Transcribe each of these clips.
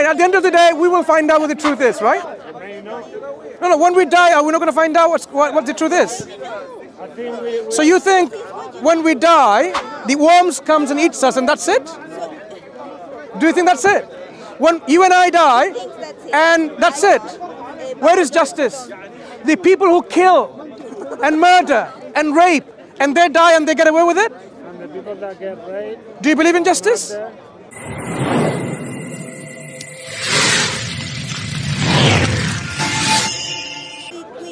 At the end of the day, we will find out what the truth is, right? No, when we die, are we not going to find out what the truth is? So you think when we die, the worms comes and eats us and that's it? Do you think that's it? When you and I die, and that's it. Where is justice? The people who kill and murder and rape, and they die and they get away with it? And the people that get raped. Do you believe in justice?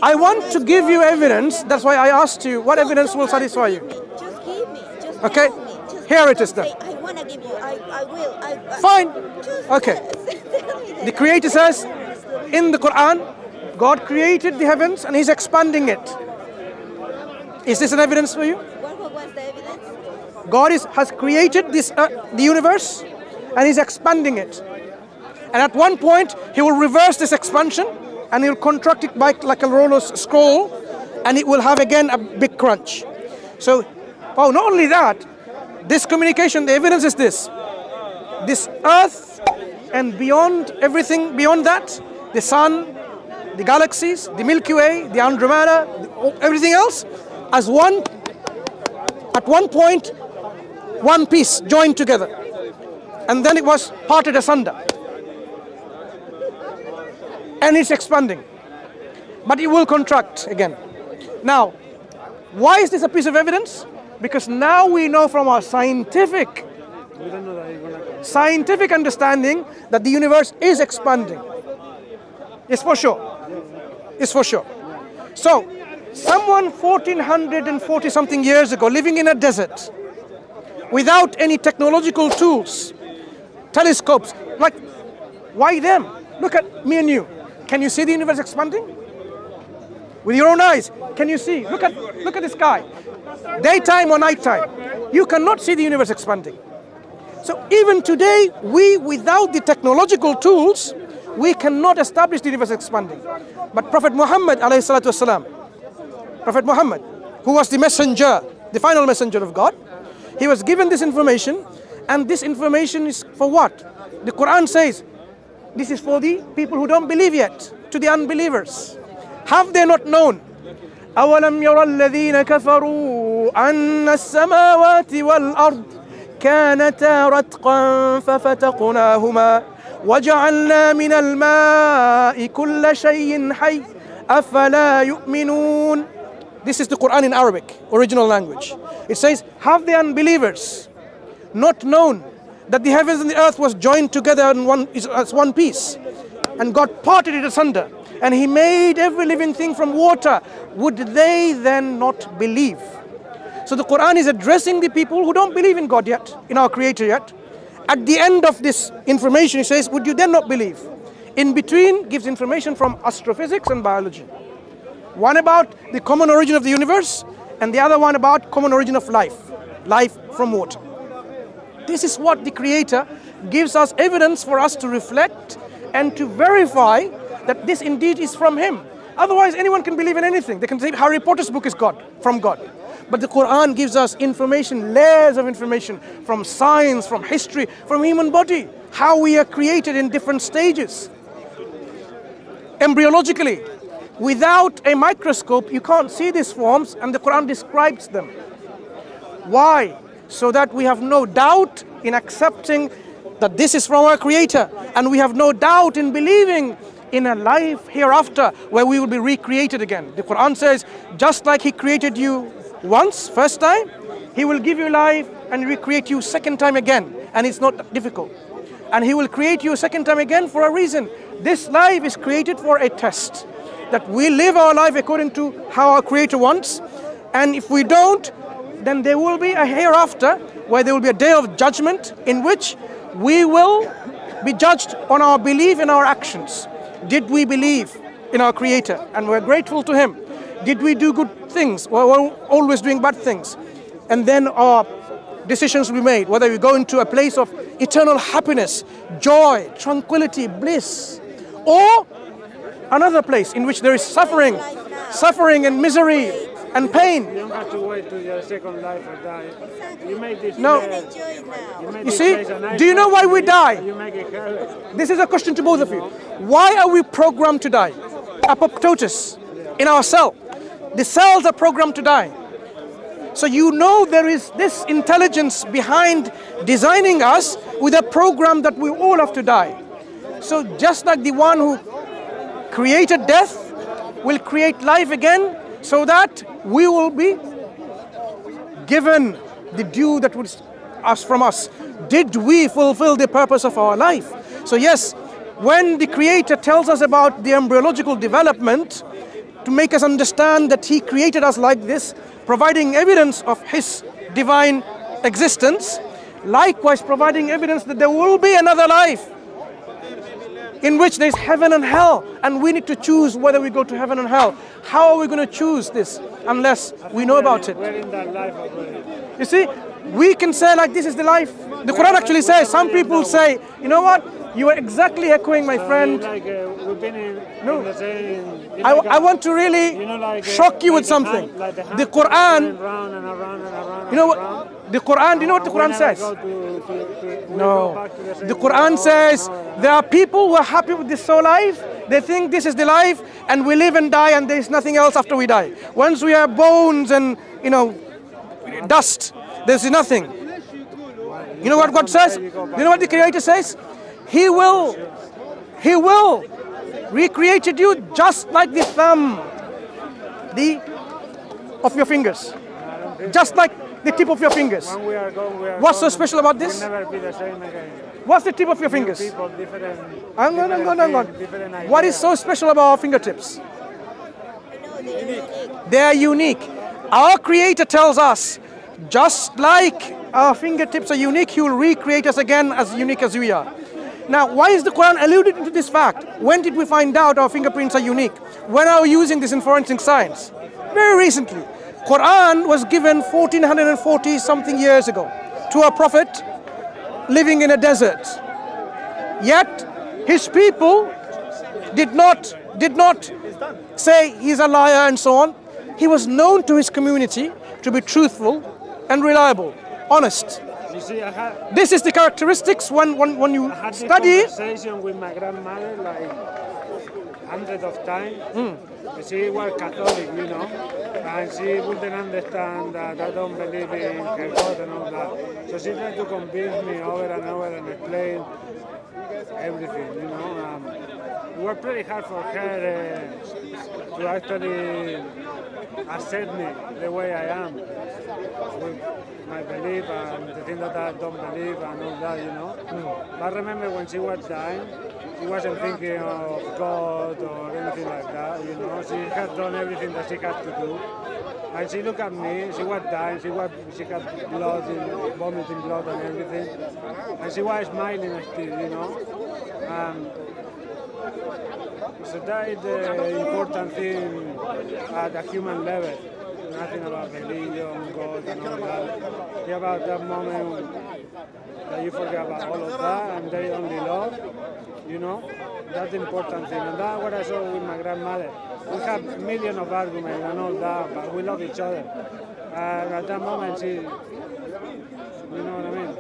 I want to give you evidence. That's why I asked you, what evidence will satisfy you? Just give me. Just Okay, tell me. Just here it is then. I want to give you. I will. Fine. Just Okay. tell me The Creator says in the Quran, God created the heavens and He's expanding it. Is this an evidence for you? What was the evidence? God has created this the universe and He's expanding it. And at one point, He will reverse this expansion and He'll contract it back like a roller scroll, and it will have again a big crunch. So, not only that, this communication, the evidence is this. This earth and beyond everything beyond that, the sun, the galaxies, the Milky Way, the Andromeda, everything else, as one, at one point, one piece joined together. And then it was parted asunder. And it's expanding. But it will contract again. Now, why is this a piece of evidence? Because now we know from our scientific understanding that the universe is expanding. It's for sure. It's for sure. So, someone 1440 something years ago living in a desert without any technological tools, telescopes, like, why them? Look at me and you. Can you see the universe expanding? With your own eyes, can you see? Look at the sky. Daytime or nighttime, you cannot see the universe expanding. So even today, we, without the technological tools, we cannot establish the universe expanding. But Prophet Muhammad, alayhi salatu wasalam, Prophet Muhammad, who was the messenger, the final messenger of God, he was given this information, and this information is for what? The Quran says, this is for the people who don't believe yet, to the unbelievers. Have they not known? أَوَلَمْ يَرَ الَّذِينَ كَفَرُوا أَنَّ السَّمَاوَاتِ وَالْأَرْضِ كَانَتَا رَتْقًا فَفَتَقْنَاهُمَا وَجَعَلْنَا مِنَ الْمَاءِ كُلَّ شَيْءٍ حَيٍّ أَفَلَا يُؤْمِنُونَ. This is the Quran in Arabic, original language. It says, have the unbelievers not known that the heavens and the earth was joined together as one piece, and God parted it asunder, and He made every living thing from water? Would they then not believe? So the Quran is addressing the people who don't believe in God yet, in our Creator yet. At the end of this information, it says, would you then not believe? In between, gives information from astrophysics and biology. One about the common origin of the universe, and the other one about common origin of life from water. This is what the Creator gives us evidence for us to reflect and to verify that this indeed is from Him. Otherwise, anyone can believe in anything. They can say Harry Potter's book is from God. But the Quran gives us information, layers of information from science, from history, from human body, how we are created in different stages. Embryologically, without a microscope, you can't see these forms, and the Quran describes them. Why? So that we have no doubt in accepting that this is from our Creator, and we have no doubt in believing in a life hereafter where we will be recreated again. The Quran says, just like He created you once, first time, He will give you life and recreate you second time again, and it's not difficult. And He will create you a second time again for a reason. This life is created for a test, that we live our life according to how our Creator wants, and if we don't, then there will be a hereafter where there will be a day of judgment in which we will be judged on our belief and our actions. Did we believe in our Creator and we're grateful to Him? Did we do good things or we're always doing bad things? And then our decisions will be made, whether we go into a place of eternal happiness, joy, tranquility, bliss, or another place in which there is suffering and misery, and pain. You don't have to wait till your second life or die. You make this No. place- Enjoy it now. you make You this see, place a nice do you know why we place, die? You make it hell. This is a question to both of you. Why are we programmed to die? Apoptosis in our cell. The cells are programmed to die. So you know there is this intelligence behind designing us with a program that we all have to die. So just like the one who created death will create life again so that we will be given the due that was asked from us. Did we fulfill the purpose of our life? So yes, when the Creator tells us about the embryological development to make us understand that He created us like this, providing evidence of His divine existence, likewise providing evidence that there will be another life in which there is heaven and hell, and we need to choose whether we go to heaven and hell. How are we going to choose this unless we know about it? We're in that life already. You see, we can say like this is the life. The Quran actually says, some people say, you know what, you are exactly echoing my friend. Like, we've been in the same... I want to really shock you with something. The Quran, Round and around and around you know and around. what, the Quran, do you know what the Quran says? No. The Quran says there are people who are happy with this soul life. They think this is the life and we live and die and there is nothing else after we die. Once we are bones and, you know, dust, there's nothing. You know what God says? You know what the Creator says? He will recreate you just like the thumb of your fingers. Just like the tip of your fingers. When we are gone, we are What's so gone. special about this? We'll never be the same again. What's the tip of your fingers? People, different, Hang on. different What is ideas. so special about our fingertips? I know they're unique. They are unique. Our Creator tells us, just like our fingertips are unique, He will recreate us again as unique as we are. Now, why is the Quran alluded to this fact? When did we find out our fingerprints are unique? When are we using this in forensic science? Very recently. Quran was given 1440 something years ago to a prophet living in a desert. Yet his people did not say he's a liar and so on. He was known to his community to be truthful and reliable, honest. You see, I had This is the characteristics when you this study. conversation with my grandmother like hundreds of times. She was Catholic, you know, and she wouldn't understand that I don't believe in her God and all that. So she tried to convince me over and over and explain everything, you know. It was pretty hard for her to actually accept me the way I am, with my belief and the thing that I don't believe and all that, you know. But I remember when she was dying, she wasn't thinking of God or anything like that, you know. She had done everything that she had to do. And she looked at me, she was dying, she had blood, vomiting blood and everything. And she was smiling still, you know. So that is the important thing at a human level. Nothing about religion, God and all that. It's about that moment that you forget about all of that and they only love, you know. That's the important thing. And that's what I saw with my grandmother. We have millions of arguments and all that, but we love each other. And at that moment, she, you know what I mean?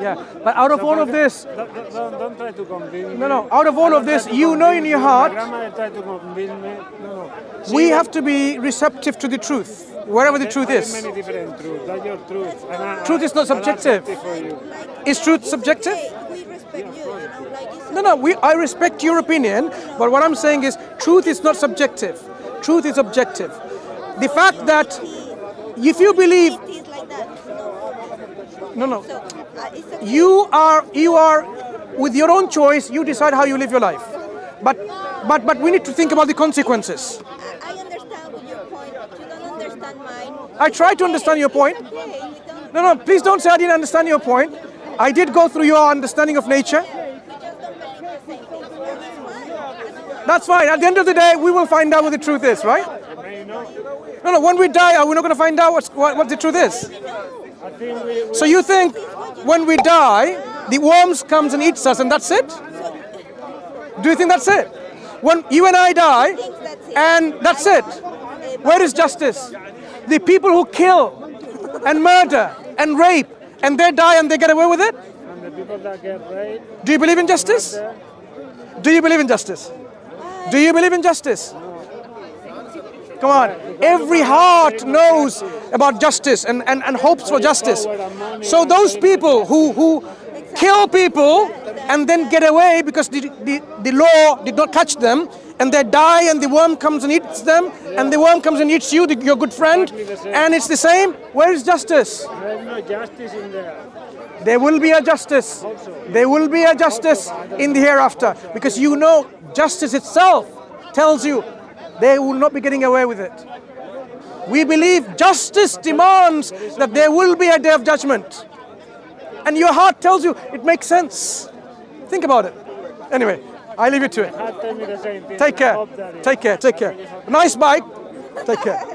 Yeah, but out of all of this, Don't try to convince me. no, out of all of this, you know in your heart, My grandmother tried to convince me. No. we have to be receptive to the truth, wherever the truth There are is. many different truths. That's your truth. And Truth is not subjective. For you. Is truth subjective? We respect you, you know, like you said. I respect your opinion, but what I'm saying is truth is not subjective. Truth is objective. The fact that if you believe, It is like that. no, So, it's okay. you are with your own choice, you decide how you live your life. But we need to think about the consequences. I understand with your point. You don't understand mine. I try to understand your point. Okay, we don't. No, please don't say I didn't understand your point. I did go through your understanding of nature. We just don't believe the same thing. And it's fine. That's fine. At the end of the day, we will find out what the truth is, right? No, when we die, are we not going to find out what the truth is? I think we So you think when we die, the worms comes and eats us and that's it? Do you think that's it? When you and I die, and that's it. Where is justice? the people who kill and murder and rape and they die and they get away with it? And the people that get raped, Do you believe in justice? Do you believe in justice? Do you believe in justice? Come on. Every heart knows about justice and hopes for justice. So those people who kill people and then get away because the law did not catch them, and they die and the worm comes and eats them, and the worm comes and eats you, your good friend, and it's the same. Where is justice? there is no justice in there. There will be a justice. There will be a justice in the hereafter, because you know justice itself tells you they will not be getting away with it. We believe justice demands that there will be a day of judgment. And your heart tells you it makes sense. Think about it. Anyway, I leave it to it. Tell me the same thing. Take care. Take care. Take care. Nice bike. Take care.